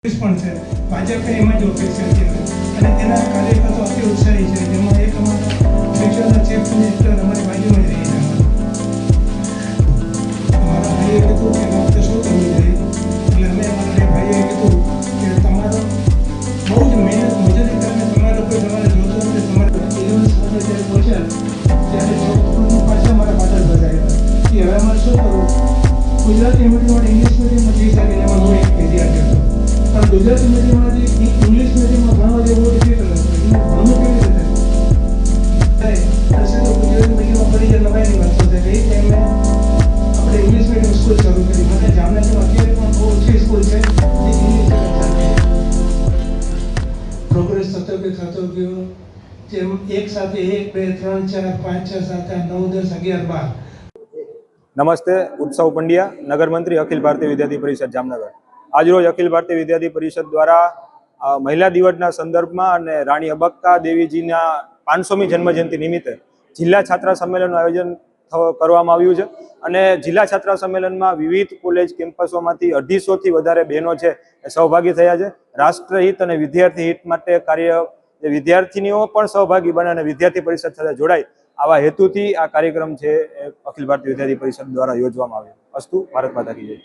પણ છે ભાજપે એમાં જ અપેક્ષા છે અને તેના કાર્યકર્તાઓ અતિ ઉત્સાહી છે, જેમાં એક અમારા શિક્ષણના ચીફ મિનિસ્ટર અમારી બાજુમાં જ રહી છે. અમારા ભાઈએ કીધું કે આ વખતે શું કરવું જોઈએ, એટલે અમે અમારા ભાઈએ કીધું કે તમારો બહુ જ મહેનત મજૂરી કરીને તમારે જોતું નથી, તમારે 11 સાથે જ્યારે પહોંચ્યા ત્યારે પાછા મારા પાછળ બધાયા કે હવે અમારે શું કરવું. ગુજરાતી મીડિયમ ઇંગ્લિશ મીડિયમમાં જઈ શકે એમાં હું એક વિદ્યાર્થી હતો, પણ ગુજરાતી મીડિયમમાંથી ઇંગ્લિશ મીડિયમમાં ભણવા જેવું ડિફિકલ્ટ હતું. ભણવું કેવી રીતે થાય ગુજરાતી મીડિયમમાં ફરી જે નવાઈની વાત છે કે એ ટાઈમે આપણે ઇંગ્લિશ મીડિયમ સ્કૂલ શરૂ કરી. મને જામનગરમાં અત્યારે પણ બહુ ઓછી સ્કૂલ છે જે ઇંગ્લિશ મીડિયમ ચાલતી. પ્રોગ્રેસ થતો ગયો જેમ એક સાથે 1 2 3 4 5 6 7 8 9 10 11 12. નમસ્તે, ઉત્સવ પંડ્યા, નગર મંત્રી, અખિલ ભારતીય વિદ્યાર્થી પરિષદ જામનગર. આજરોજ અખિલ ભારતીય વિદ્યાર્થી પરિષદ દ્વારા મહિલા દિવસના સંદર્ભમાં અને રાણી અબક્કા દેવીજીના 500મી જન્મજયંતિ નિમિત્તે જિલ્લા છાત્રા સંમેલનનું આયોજન કરવામાં આવ્યું છે અને જિલ્લા છાત્રા સંમેલનમાં વિવિધ કોલેજ કેમ્પસોમાંથી 250થી વધારે બહેનો છે એ સહભાગી થયા છે. રાષ્ટ્રહિત અને વિદ્યાર્થી હિત માટે કાર્ય વિદ્યાર્થીનીઓ પણ સહભાગી બને અને વિદ્યાર્થી પરિષદ સાથે જોડાય આવા હેતુથી આ કાર્યક્રમ છે અખિલ ભારતીય વિદ્યાર્થી પરિષદ દ્વારા યોજવામાં આવ્યો. અસ્તુ, ભારત માતા કી જય.